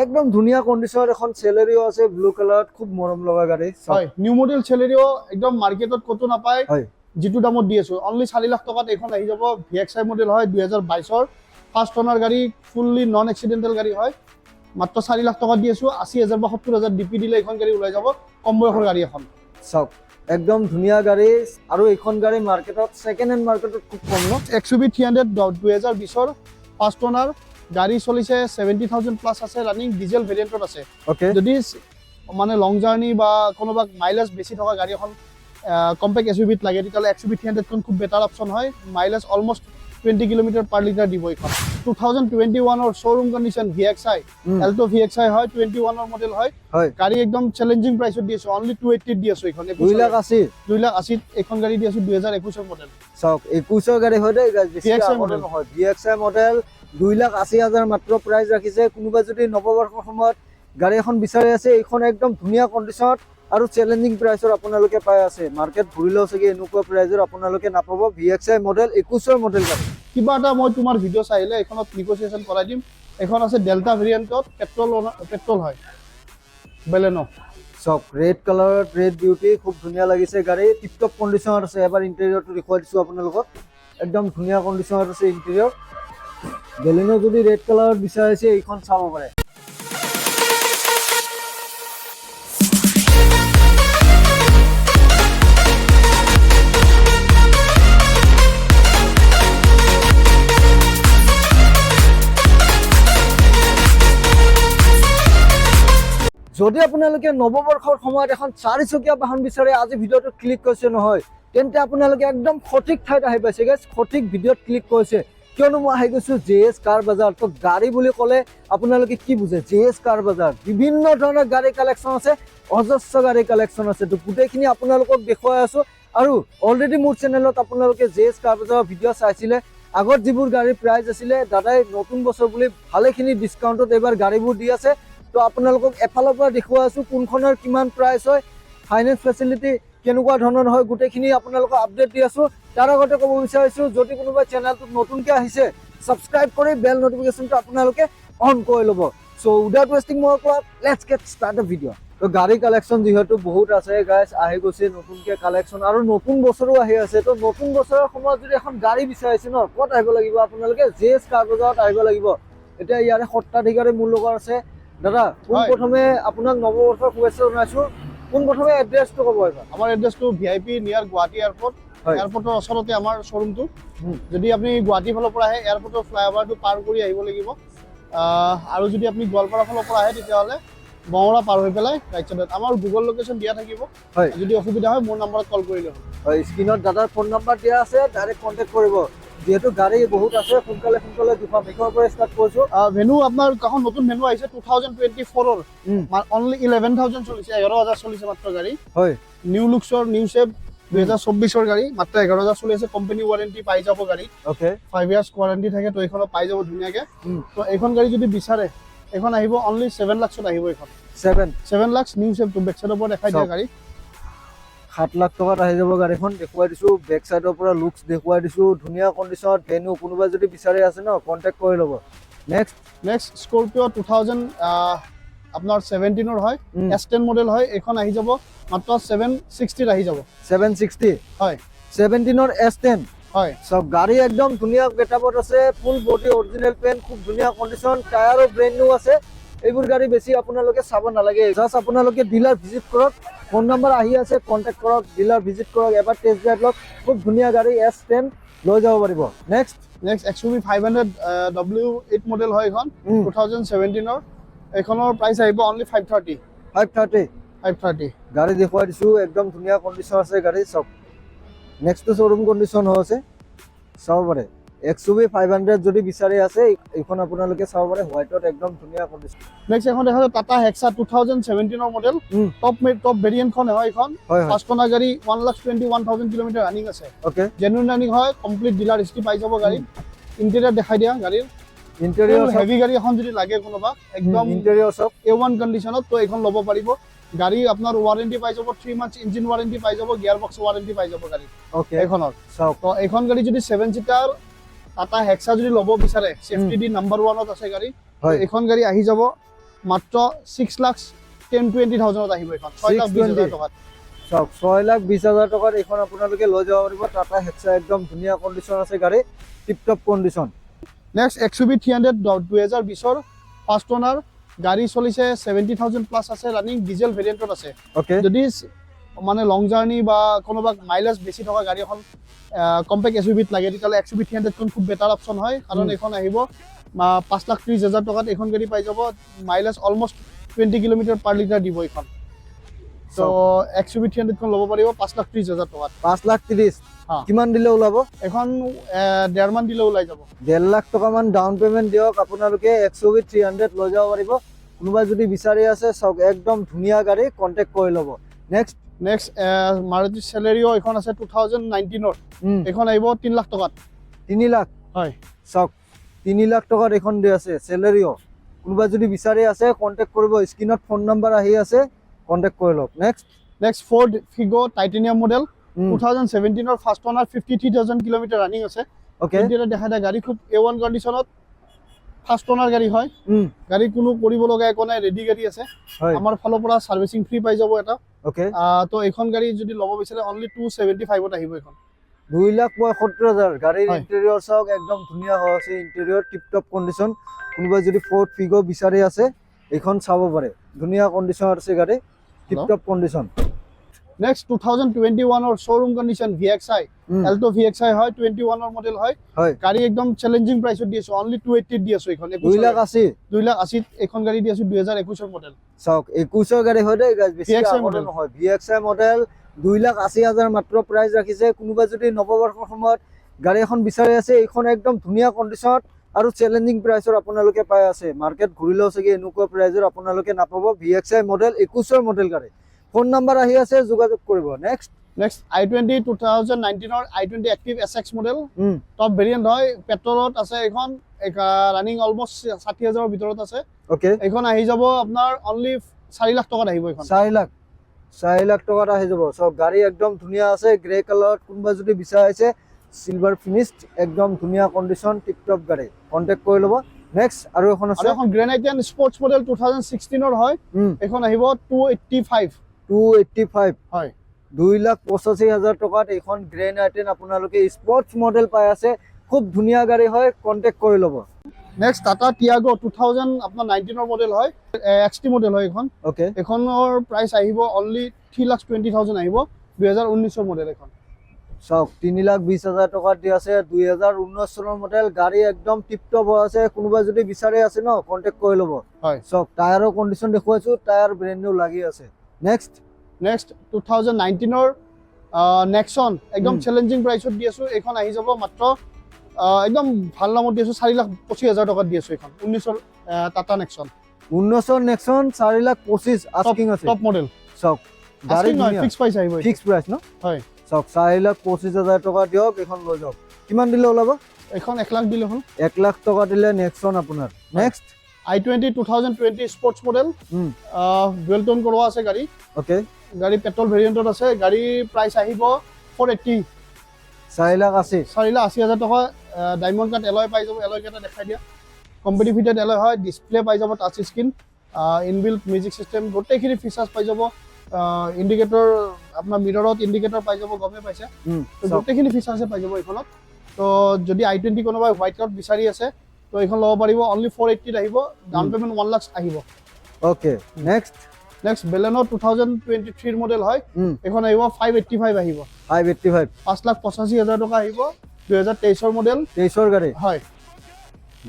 একদম ধুনীয়া কন্ডিশনৰ এখন চেলেৰিও আছে ব্লু কালাৰত খুব মৰম লগা গাড়ী হয় নিউ মডেল চেলেৰিও একদম মাৰ্কেটত কতো নাপায় হয় যেটো দামত দি আছো অনলি 4 লাখ টকাত এখন আহি যাব VXI মডেল হয় 2022 ৰ ফাৰ্স্ট ওনাৰ গাড়ী ফুললি নন এক্সিডেন্টাল গাড়ী হয় মাত্ৰ 4 লাখ টকা দি আছো 80000 বা 70000 ডিপি দিলে এখন গাড়ী ওলাই যাব কম বয়সৰ গাড়ী এখন চাওক একদম ধুনীয়া গাড়ী আৰু এইখন গাড়ী মাৰ্কেটত সেকেন্ড হ্যান্ড মাৰ্কেটত খুব কম ন XUV 300 2020 ৰ ফাৰ্স্ট ওনাৰ গাড়ী চলিছে 70000 প্লাস আছে ৰানিং ডিজেল ভেৰিয়েন্টত আছে ওকে যদি মানে লং জাৰ্নি বা কোনোবা মাইলেজ বেছি থকা গাড়ী এখন কম্পেক্ট SUV ত লাগে তেতিয়ালে XUV 300 খন খুব বেটাৰ অপচন হয় মাইলেজ অলমোস্ট 20 কিলোমিটাৰ পাৰ লিটাৰ দিব এখন 2021 ৰ showroom condition VXI Alto VXI হয় 21 ৰ মডেল হয় গাড়ী একদম চ্যালেঞ্জিং প্ৰাইসত দি আছে অনলি 280 দি আছে এখন 2 লাখ 80 এখন গাড়ী দি আছে 2021 ৰ মডেল চাওক 21 ৰ গাড়ী হয় দে VXI মডেল নহয় VXI মডেল 2,80,000 মাত্ৰ প্ৰাইস ৰাখিছে কোনোবা যদি নৱবৰ্ষৰ সময়ত গাড়ী এখন বিচাৰি আছে এইখন একদম ধুনীয়া কন্ডিশনত আৰু চ্যালেঞ্জিং প্ৰাইসৰ আপোনালোকে পাই আছে মাৰ্কেট ঘুৰিলেও সকে এনেকুৱা প্ৰাইসৰ আপোনালোকে নাপাব VXI মডেল 21 ৰ মডেল গাড়ী কিবা এটা মই তোমাৰ ভিডিও চাইলে এখনত নেগোসিয়েশন কৰাই দিম এখন আছে ডেল্টা ভেৰিয়েন্টত পেট্ৰল হয় বেলেনো সব ৰেড কালাৰত ৰেড বিউটি খুব ধুনীয়া লাগিছে গাড়ী টিপটপ কন্ডিশনত আছে এবাৰ ইন্টেৰিয়ৰটো দেখুৱাই দিছো আপোনালোকক একদম ধুনীয়া কন্ডিশনত আছে ইন্টেৰিয়ৰ বেলেনো যদি ৰেড কালাৰত বিচাৰিছে এইখন চাব পাৰে যদি আপোনালোকে নৱবৰ্ষৰ সময়ত এখন 4-চকীয়া বাহন বিচাৰে আজি ভিডিওটো ক্লিক কৰিছে নহয় তেন্তে আপোনালোকে একদম সঠিক ঠাইত আহি পাইছে গাইস সঠিক ভিডিওত ক্লিক কৰিছে কিয়নো মই আহি গৈছো JS কাৰ বাজাৰ তো গাড়ী বুলি ক'লে আপোনালোকে কি বুজে JS কাৰ বাজাৰ বিভিন্ন ধৰণৰ গাড়ী কালেকচন আছে অজস্ৰ গাড়ী কালেকচন আছে তো গোটেইখিনি আপোনালোকক দেখুৱাই আছো আৰু অলৰেডি মোৰ চেনেলত আপোনালোকে JS কাৰ বাজাৰৰ ভিডিও চাইছিলে আগত যিবোৰ গাড়ীৰ প্ৰাইস আছিল দাদাই নতুন বছৰ বুলি ভালেখিনি ডিসকাউন্টত এবাৰ গাড়ীবোৰ দি আছে তো আপোনালোকক এফালৰ পৰা দেখুৱা আছো কোনখনৰ কিমান প্ৰাইস হয় ফাইনান্স ফেসিলিটি কেনেকুৱা ধৰণৰ হয় গোটেইখিনি আপোনালোকক আপডেট দি আছো তাৰ আগতে ক'ব বিচাৰিছো যদি কোনোবা চেনেলটো নতুনকৈ আহিছে সাবস্ক্ৰাইব কৰি বেল নোটিফিকেশনটো আপোনালোকে অন কৰি ল'ব সো উইদাউট ওয়েস্টিং মোৰ club let's get start the video তো গাড়ী কালেকচন যেহেতু বহুত আছে গাইস আহি গৈছে নতুনকৈ কালেকচন আৰু নতুন বছৰো আহি আছে তো নতুন বছৰৰ সময়ত যদি এখন গাড়ী বিচাৰিছে ন ক'ত আহিব লাগিব আপোনালোকে JS কাৰ বজাৰত আহিব লাগিব এতিয়া ইয়াৰে সত্তাধিকাৰী মোৰ লগত আছে দাদা কোন প্ৰথমে আপোনাক নৱবৰ্ষৰ শুভেচ্ছা জনাইছো কোন প্ৰথমে এড্ৰেছটো ক'ব এবাৰ আমাৰ এড্ৰেছটো VIP নিয়াৰ গুৱাহাটী এয়াৰপৰ্টৰ ওচৰতে আমাৰ শ্বৰুমটো যদি আপুনি গুৱাহাটী ফালৰ পৰা আহে এয়াৰপৰ্টৰ ফ্লাইঅভাৰটো পাৰ কৰি আহিব লাগিব আৰু যদি আপুনি গোৱালপাৰা ফালৰ পৰা আহে তেতিয়াহ'লে বঙৰা পাৰ হৈ পেলাই ৰাইট সাইডত আমাৰ গুগল লোকেশ্যন দিয়া থাকিব যদি অসুবিধা হয় মোৰ নম্বৰত কল কৰিলে হয় স্ক্ৰিনত দাদাৰ ফোন নম্বৰ দিয়া আছে ডাইৰেক্ট কন্টেক্ট কৰিব যেহেতু গাড়ী বহুত আছে সোনকালে দুখন একৰ পৰা ষ্টাৰ্ট কৰিছো ভেনু আপোনাৰ এখন নতুন ভেনু আহিছে 2024 ৰ অনলি 11000 চলিছে 11000 চলিছে মাত্ৰ গাড়ী হয় নিউ লুকছৰ নিউ শেপ 2024 ৰ গাড়ী মাত্ৰ 11000 চলি আছে কোম্পানী ওয়াৰেন্টি পাই যাব গাড়ী ওকে 5 ইয়াৰ্স ওয়াৰেন্টি থাকে তো এইখনো পাই যাব ধুনীয়াকে তো এইখন গাড়ী যদি বিচাৰে এখন আহিব অনলি 7 লাখত আহিব এইখন 7 লাখ নিউ শেপ তো বেক সাইডৰ পৰা দেখাই দিয়া গাড়ী 7 লাখ টকাত আহি যাব গাড়ীখন দেখুৱাই দিছো বেক সাইডৰ পৰা লুকস দেখুৱাই দিছো ধুনীয়া কন্ডিশনত ভেনু কোনোবা যদি বিচাৰি আছে ন কন্টাক্ট কৰি ল'ব নেক্সট স্কৰপিও 2000 আপোনাৰ 17 ৰ হয় S10 মডেল হয় এখন আহি যাব মাত্ৰ 760 আহি যাব 760 হয় 17 ৰ S10 হয় সব গাড়ী একদম ধুনীয়া গেটআপত আছে ফুল বডি অৰিজিনাল পেইন্ট খুব ধুনীয়া কন্ডিশন টায়াৰো ব্ৰেন্ড নিউ আছে এইবোৰ গাড়ী বেছি আপোনালোকে চাব নালাগে জাস্ট আপোনালোকে ডিলাৰ ভিজিট কৰক ফোন নম্বৰ আহি আছে কন্টাক্ট কৰক ডিলাৰ ভিজিট কৰক এবাৰ টেষ্ট ড্ৰাইভ লওক খুব ধুনীয়া গাড়ী S10 লৈ যাব পাৰিব নেক্সট XUV 500 W8 মডেল হয় এখন 2017 ৰ এখনৰ প্ৰাইস আহিব অনলি 530 গাড়ী দেখুৱাই দিছো একদম ধুনীয়া কন্ডিশন আছে গাড়ী সব নেক্সট শোৰুম কন্ডিশন হৈছে চাব পাৰে XUV 500 যদি বিচাৰি আছে এইখন আপোনালোকে চাব পাৰে হোৱাইটত একদম ধুনীয়া কন্ডিশন নেক্সট এখন দেখা টাটা হেক্সা 2017 ৰ মডেল টপ ভেৰিয়েন্ট খন হয় এখন ফাৰ্স্ট ওনাৰ গাড়ী 1,21,000 কিলোমিটাৰ ৰানিং আছে ওকে জেনুইন ৰানিং হয় কমপ্লিট ডিলাৰ হিষ্ট্ৰী পাই যাব গাড়ী ইন্টেৰিয়ৰ দেখাই দিয়া গাড়ীৰ ইন্টেৰিয়ৰ হেভি গাড়ী এখন যদি লাগে কোনোবা একদম ইন্টেৰিয়ৰ সব A1 কন্ডিশনত তো এখন ল'ব পাৰিব গাড়ী আপোনাৰ ওয়াৰেন্টি পাই যাব 3 মান্থস ইঞ্জিন ওয়াৰেন্টি পাই যাব গিয়াৰ বক্স ওয়াৰেন্টি পাই যাব গাড়ী ওকে এখনৰ তো এখন গাড়ী যদি 7 সিটাৰ টাটা হেক্সা যদি ল'ব বিচাৰে সেফটি দি নাম্বাৰ 1 ত আছে গাড়ী এখন গাড়ী আহি যাব মাত্ৰ 6,10,20,000 আহিব এখন 6,20,000 টকাত। চাওক 6,20,000 টকাত এইখন আপোনালোকে লৈ যাব পাৰিব। টাটা হেক্সা একদম ধুনীয়া কণ্ডিশ্যন আছে গাড়ী, tiptop condition. Next XUV 300 2020 first অনাৰ গাড়ী চলিছে 70,000 প্লাছ আছে, ৰানিং ডিজেল ভেৰিয়েণ্টত আছে। অ'কে, যদি মানে লং জাৰ্ণি বা কোনোবাক মাইলেজ বেছি থকা গাড়ী এখন কম্পেক্ট SUV-ত লাগে তেতিয়াহ'লে XUV 300খন খুব বেটাৰ অপশ্যন হয়, কাৰণ এইখন আহিব 5,30,000 টকাত এইখন গাড়ী পাই যাব। মাইলেজ অলমষ্ট 20 কিলোমিটাৰ পাৰ লিটাৰ দিব এইখন। তো XUV 300খন ল'ব পাৰিব 5,30,000 টকাত। 5,30,000 হা। কিমান দিলে ওলাব? এখন 1.5 মান দিলে ওলাই যাব। 1.5 লাখ টকামান ডাউন পে'মেণ্ট দিয়ক, আপোনালোকে XUV 300 লৈ যাব পাৰিব। কোনোবাই যদি বিচাৰি আছে চাওক একদম ধুনীয়া গাড়ী, কণ্টেক্ট কৰি ল'ব। নেক্সট মাৰুতি চেলেৰিঅ এখন আছে 2019ৰ, এইখন আহিব 3 লাখ টকাত। 3 লাখ? হয়, চাওক 3 লাখ টকাত এইখন দি আছে চেলেৰিঅ। কোনোবাই যদি বিচাৰি আছে কণ্টেক্ট কৰিব, স্ক্ৰীণত ফোন নম্বৰ আহি আছে, কণ্টেক্ট কৰি লওক। Next Ford Figo titanium model 2017ৰ ফাৰ্ষ্ট অনাৰ 53,000 কিলোমিটাৰ ৰানিং আছে। অ'কে, এতিয়া দেখা যায় গাড়ী খুব A1 কণ্ডিশ্যনত, ফাৰ্ষ্ট অনাৰ গাড়ী হয়। গাড়ী কোনো কৰিব লগা একো নাই, ৰেডি গাড়ী আছে। হয়, আমাৰ ফালৰ পৰা ছাৰ্ভিচিং ফ্ৰী পাই যাব এটা। অ'কে। তো এইখন গাড়ী যদি ল'ব বিচাৰে অনলি 275ত আহিব এইখন। 2,75,000। গাড়ীৰ হয়। ইণ্টেৰিয়ৰ চাওক একদম ধুনীয়া হৈ আছে, ইণ্টেৰিয়ৰ টিপটপ কণ্ডিশ্যন। কোনোবাই যদি ফৰ্ড ফিগো বিচাৰি আছে এইখন চাব পাৰে, ধুনীয়া কণ্ডিশ্যনত আছে গাড়ী, টিপটপ কণ্ডিশ্যন। নেক্সট 2021ৰ showroom condition VXI, Alto VXI হয়, 21ৰ মডেল হয়। হয়, গাড়ী একদম চেলেঞ্জিং প্ৰাইচত দি আছো, অনলি 280ত দি আছো এইখন। 2,80,000। 2,80,000 এইখন গাড়ী দি আছো, 2021ৰ মডেল। চাওক 21ৰ গাড়ী হয় দেই, বেছি VXI আগতে model। নহয়। VXI মডেল 2,80,000 মাত্ৰ প্ৰাইচ ৰাখিছে। কোনোবাই যদি নৱবৰ্ষৰ সময়ত গাড়ী এখন বিচাৰি আছে, এইখন একদম ধুনীয়া কণ্ডিশ্যনত আৰু চেলেঞ্জিং প্ৰাইচত আপোনালোকে পাই আছে। মাৰ্কেট ঘূৰিলেও চাগে এনেকুৱা প্ৰাইচত আপোনালোকে নাপাব। VXI মডেল 21ৰ মডেল গাড়ী। ফোন নম্বৰ আহি আছে, যোগাযোগ কৰিব। Next i20 2019ৰ i20 active SX model, top variant হয়, পেট্ৰলত আছে এইখন, ৰানিং অলমষ্ট 60,000ৰ ভিতৰত আছে। অ'কে, এইখন আহি যাব আপোনাৰ অনলি 4 লাখ টকাত আহিব এইখন। 4 লাখ টকাত আহি যাব। চব গাড়ী একদম ধুনীয়া আছে, গ্ৰে কালাৰত। কোনোবাই যদি বিচাৰিছে চিলভাৰ ফিনিশ্ড, একদম ধুনীয়া কণ্ডিশ্যন, টিপটপ গাড়ী, কণ্টেক্ট কৰি ল'ব। নেক্সট আৰু এখন আছে, এখন গ্ৰেনাইটিয়ান স্পৰ্টছ মডেল 2016ৰ হয়, এইখন আহিব 285। 285 হয়, 2,85,000 টকাত এইখন গ্ৰেনাইটেন আপোনালোকে স্পৰ্টছ মডেল পাই আছে। খুব ধুনীয়া গাড়ী হয়, কণ্টেক্ট কৰি ল'ব। নেক্সট টাটা টিয়াগো 2019ৰ মডেল হয়, XT মডেল হয় এইখন। অ'কে, এইখনৰ প্ৰাইচ আহিব অনলি 3,20,000 আহিব, 2019ৰ মডেল এইখন। চাওক 3,20,000 টকাত দি আছে, 2019 চনৰ মডেল গাড়ী, একদম টিপটপ হৈ আছে। কোনোবাই যদি বিচাৰি আছে ন, কণ্টেক্ট কৰি ল'ব। হয়, চাওক টায়াৰৰ কণ্ডিশ্যন দেখুৱাইছো, টায়াৰ ব্ৰেণ্ড নিউ লাগি আছে। নেক্সট 2019ৰ নেক্সন একদম চেলেঞ্জিং প্ৰাইচত দি আছো। এইখন আহি যাব মাত্ৰ একদম ভাল দামত দি আছো, 4,25,000 টকাত দি আছো এইখন। 19ৰ টাটা নেক্সন, 19ৰ নেক্সন 4,25,000 আস্কিং আছে। Top model. চাওক গাড়ী ফিক্স প্ৰাইচ আহিব, ফিক্স প্ৰাইচ ন? হয়। চাওক 4,25,000 টকা দিয়ক, এইখন লৈ যাওক। কিমান দিলে ওলাব? এইখন 1 লাখ দিলে হ'ল। 1 লাখ টকা দিলে নেক্সন আপোনাৰ। Next i20 2020 sports model, dual টোন কৰোৱা আছে গাড়ী। অ'কে, গাড়ী পেট্ৰল ভেৰিয়েণ্টত আছে। গাড়ীৰ প্ৰাইচ আহিব 480। 4,80,000 টকা। ডায়মণ্ড কাট এলয় পাই যাব, এলয় কেইটা দেখাই দিয়া। কম্পিটিভিটেড এলয় হয়, ডিছপ্লে পাই যাব, touch screen, inbuilt music system, গোটেইখিনি ফিচাৰ্ছ পাই যাব। ইণ্ডিকেটৰ আপোনাৰ মিৰৰত ইণ্ডিকেটৰ পাই যাব, গমে পাইছে। গোটেইখিনি ফিচাৰ্ছে পাই যাব এইখনত। তো যদি i20 কোনোবাই হোৱাইট কালাৰ বিচাৰি আছে তো এইখন ল'ব পাৰিব, অনলি 480ত আহিব, ডাউন পে'মেণ্ট 1 লাখ আহিব। অ'কে, নেক্সট বেলেনো 2023ৰ মডেল হয়, এইখন আহিব 585 আহিব, 585 5,85,000 টকা আহিব, 2023ৰ মডেল, 23ৰ গাড়ী। হয়।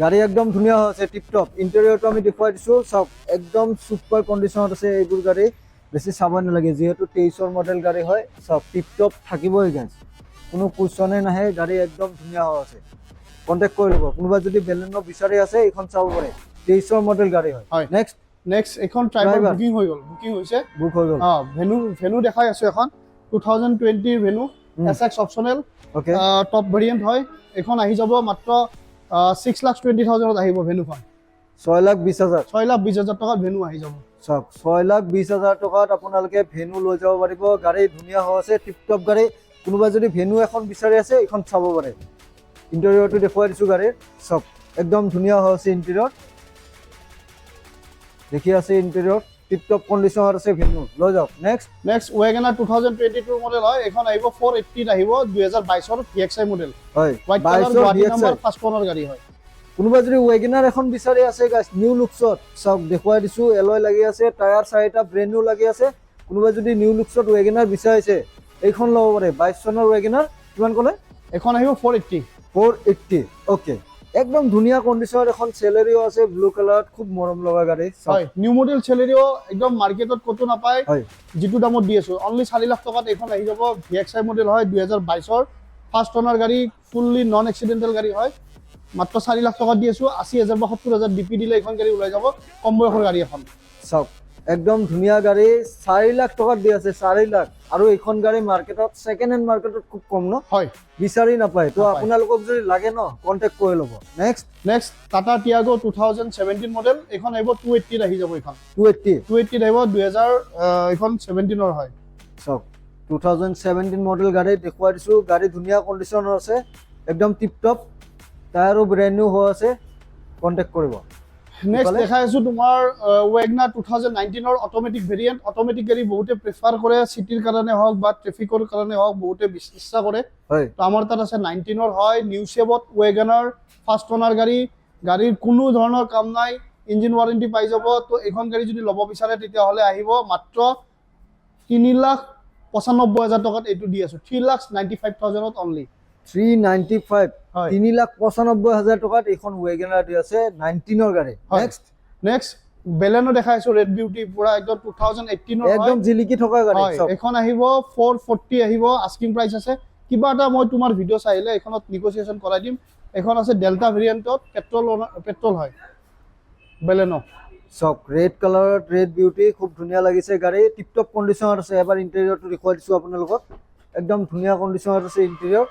গাড়ী একদম ধুনীয়া হৈ আছে, টিপটপ। ইণ্টেৰিয়ৰটো আমি দেখুৱাই দিছোঁ, চাওক একদম ছুপাৰ কণ্ডিশ্যনত আছে এইবোৰ গাড়ী। বেছি চাব নালাগে, যিহেতু 23ৰ মডেল গাড়ী হয়। চাওক টিপটপ থাকিবই গাইজ, কোনো কুৱেশ্যনে নাহে। গাড়ী একদম ধুনীয়া হৈ আছে, কণ্টেক্ট কৰি ল'ব। কোনোবা যদি বেলেনো বিচাৰি আছে এইখন চাব পাৰে, 23ৰ মডেল গাড়ী হয়। নেক্সট এইখন ট্ৰাইবাৰ বুকিং হৈ গ'ল, বুকিং হৈছে, বুক হৈ গ'ল। ভেনু দেখাই আছো এখন 2020 venue SX optional, top variant হয়। এইখন আহি যাব মাত্ৰ 6,20,000 আহিব ভেনুখন। 6,20,000 6,20,000 টকাত ভেনু আহি যাব। চাওক 6,20,000 টকাত আপোনালোকে ভেনু লৈ যাব পাৰিব। গাড়ী ধুনীয়া হৈ আছে, টিপটপ গাড়ী। কোনোবা যদি ভেনু এখন বিচাৰি আছে এইখন চাব পাৰে। ইণ্টেৰিয়ৰটো দেখুৱাই দিছোঁ গাড়ীৰ, চাওক একদম ধুনীয়া হৈ আছে ইণ্টেৰিয়ৰ। দেখি আছে ইন্টেৰিয়ৰ টিপ টপ কণ্ডিশ্যনত আছে ভেনু লৈ যাওক নেক্সট নেক্সট ৱেগনাৰ 2022 মডেল হয় এখন আহিব 480 আহিব 2022 VXI মডেল হয় white colour Guwahati number first owner গাড়ী হয় কোনোবা যদি ৱেগনাৰ এখন বিচাৰি আছে গাইছ নিউ লুকছত চাওক দেখুৱাই দিছো এলয় লাগি আছে টায়াৰ চাৰিটা ব্ৰেণ্ড নিউ লাগি আছে কোনোবা যদি নিউ লুকছত ৱেগনাৰ বিচাৰিছে এইখন ল'ব পাৰে 22 চনৰ ৱেগনাৰ কিমান ক'লে এখন আহিব 480 ওকে একদম ধুনীয়া কণ্ডিশ্যনত এখন চেলেৰিও আছে ব্লু কালাৰত খুব মৰম লগা গাড়ী হয় নিউ মডেল চেলেৰিও একদম মাৰ্কেটত কতো নাপায় যিটো দামত দি আছো অনলি 4 লাখ টকাত এইখন আহি যাব VXI মডেল হয় 2022 ফাৰ্ষ্ট ওনাৰ গাড়ী ফুললি নন এক্সিডেন্টাল গাড়ী হয় মাত্ৰ 4 লাখ টকাত দি আছো 80000 বা 70000 ডিপি দিলে এইখন গাড়ী ওলাই যাব কম বয়সৰ গাড়ী এখন চাওক একদম ধুনীয়া গাড়ী 4 লাখ টকাত দি আছে 4 লাখ আৰু এইখন গাড়ী মাৰ্কেটত সেকেন্ড হেণ্ড মাৰ্কেটত খুব কম ন হয় বিচাৰি নাপায় তো আপোনালোকক যদি লাগে ন কন্টাক্ট কৰি ল'ব নেক্সট টাটা টিয়াগো 2017 মডেল এখন আহিব 280 আহি যাব এখন 280 আহিব 2000 এখন 17 হয় চাওক 2017 মডেল গাড়ী দেখুৱাই দিছো গাড়ী ধুনীয়া কণ্ডিশ্যনৰ আছে একদম টিপ টপ টায়াৰো ব্ৰেণ্ড নিউ হৈ আছে কন্টাক্ট কৰিব নেক্সট দেখাই আছো তোমাৰ ৱেগনাৰ 2019 ৰ অটোমেটিক ভেৰিয়েন্ট অটোমেটিক গাড়ী বহুতে প্ৰিফাৰ কৰে সিটিৰ কাৰণে হওক বা ট্ৰেফিকৰ কাৰণে হওক বহুতে বিশ্বাস কৰে হয় তো আমাৰ তাত আছে 19 ৰ হয় নিউ শেপত ৱেগনাৰ ফাৰ্ষ্ট ওনাৰ গাড়ীৰ কোনো ধৰণৰ কাম নাই ইঞ্জিন ওয়াৰেন্টি পাই যাব তো এখন গাড়ী যদি ল'ব বিচাৰে তেতিয়া হলে আহিব মাত্ৰ 3,95,000 টকাত এইটো দি আছো 3,95,000 ত অনলি 395 3,95,000 টকাত এইখন ৱেগনাৰ দি আছে 19 ৰ গাড়ী নেক্সট বেলেনো দেখাইছো ৰেড বিউটি পুৰা একদম 2018 ৰ একদম জিলিকি থকা গাড়ী এখন আহিব 440 আহিব আস্কিং প্ৰাইস আছে কিবা এটা মই তোমাৰ ভিডিও চাইলে এখনত নেগোসিয়েশন কৰাই দিম এখন আছে ডেল্টা ভেৰিয়েন্টত পেট্ৰল হয় বেলেনো চক ৰেড কালাৰত ৰেড বিউটি খুব ধুনীয়া লাগিছে গাড়ী টিপ টপ কণ্ডিশ্যনত আছে এবাৰ ইন্টেৰিয়ৰটো দেখুৱাই দিছো আপোনালোকক একদম ধুনীয়া কণ্ডিশ্যনত আছে ইন্টেৰিয়ৰ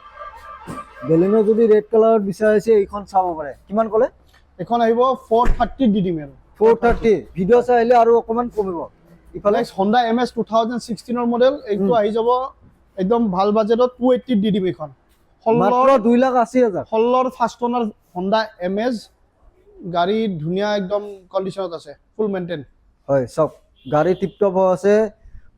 বেলেনো যদি ৰেড কালাৰত বিচাৰিছে এইখন চাব পাৰে কিমান ক'লে এখন আহিব 430 দি দিম 430 ভিডিও চাইলে আৰু অকমান কমিব ইফালে Honda MS 2016 ৰ মডেল এইটো আহি যাব একদম ভাল বাজেটত 280 দি দিম এখন মাত্ৰ 2,80,000 16 ফাৰ্ষ্ট ওনাৰ Honda MS গাড়ী ধুনীয়া একদম কণ্ডিশ্যনত আছে ফুল মেইনটেইন হয় সব গাড়ী টিপ টপ হৈ আছে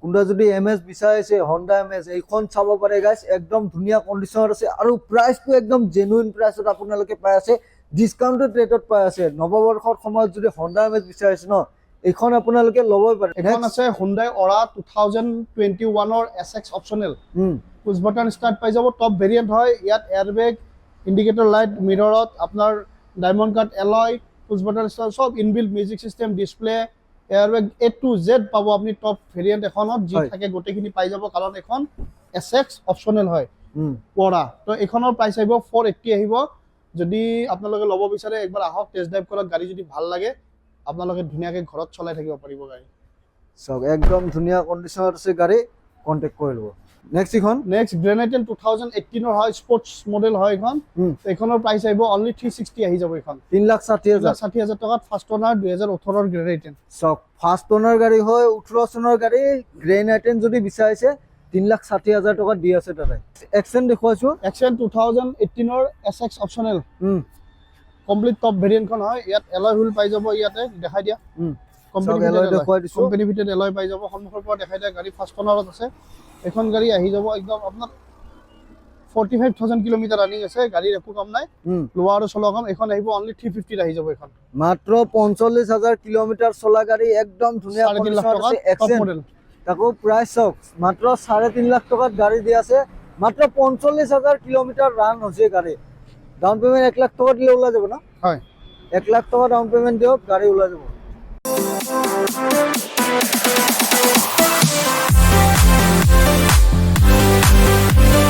কোনটা যদি MS বিচাৰিছে Honda MS এইখন চাব পাৰে গাইস একদম ধুনীয়া কণ্ডিশ্যনত আছে আৰু প্ৰাইসটো একদম জেনুইন প্ৰাইসত আপোনালোকে পাই আছে ডিসকাউন্টেড ৰেটত পাই আছে নৱবৰ্ষৰ সময়ত যদি Honda MS বিচাৰিছে ন এইখন আপোনালোকে ল'বই পাৰে এখন আছে Hyundai Aura 2021 ৰ SX optional push button start পাই যাব টপ ভেৰিয়েন্ট হয় ইয়াত এয়াৰবেগ ইন্ডিকেটৰ লাইট মিৰৰত আপোনাৰ diamond cut alloy push button start সব inbuilt music system display airbag A to Z পাব আপুনি টপ ভেৰিয়েন্ট এখনত যি থাকে গোটেইখিনি পাই যাব কাৰণ এখন SX অপচনেল হয় Aura তো এখনৰ প্ৰাইস আহিব 480 আহিব যদি আপোনালোকে ল'ব বিচাৰে একবাৰ আহক টেস্ট ড্ৰাইভ কৰক গাড়ী যদি ভাল লাগে আপোনালোকে ধুনীয়াকৈ ঘৰত চলাই থাকিব পাৰিব গাড়ী সব একদম ধুনীয়া কণ্ডিশ্যনত আছে গাড়ী কন্টাক্ট কৰি ল'ব নেক্সট গ্ৰেনাইটেন 2018 ৰ হয় স্পৰ্টছ মডেল হয় এখনৰ প্ৰাইস আহিব অনলি 360 আহি যাব এখন 3,60,000 টকাত ফাৰ্ষ্ট ওনাৰ 2018 ৰ গ্ৰেনাইটেন সব ফাৰ্ষ্ট ওনাৰ গাড়ী হয় 18 চনৰ গাড়ী গ্ৰেনাইটেন যদি বিচাৰিছে 3,60,000 টকা দি আছে তাতে এক্সেন দেখুৱাইছো এক্সেন 2018 ৰ SX অপচনেল কমপ্লিট টপ ভেৰিয়েন্টখন হয় ইয়াত এলয় হুইল পাই যাব ইয়াতে দেখাই দিয়া কোম্পানী ভিতৰত এলয় পাই যাব সন্মুখৰ পৰা দেখাই দিয়া গাড়ী ফাৰ্ষ্ট ওনাৰত আছে এখন গাড়ী আহি যাব একদম আপোনাৰ 45,000 কিলোমিটাৰ ৰানিং আছে গাড়ীৰ একো কাম নাই লোৱা আৰু চলা কাম এখন আহিব অনলি 350 আহি যাব এখন মাত্ৰ 45,000 কিলোমিটাৰ চলা গাড়ী একদম ধুনীয়া কণ্ডিশ্যনত আছে এক্সেন তাকো প্ৰাইস চক মাত্ৰ 3.5 লাখ টকাত গাড়ী দি আছে মাত্ৰ 45,000 কিলোমিটাৰ ৰান হৈছে গাড়ী ডাউন পেমেন্ট 1 লাখ টকা দিলে ওলাই যাব না হয় 1 লাখ টকা ডাউন পেমেন্ট দিয়ক গাড়ী ওলাই যাব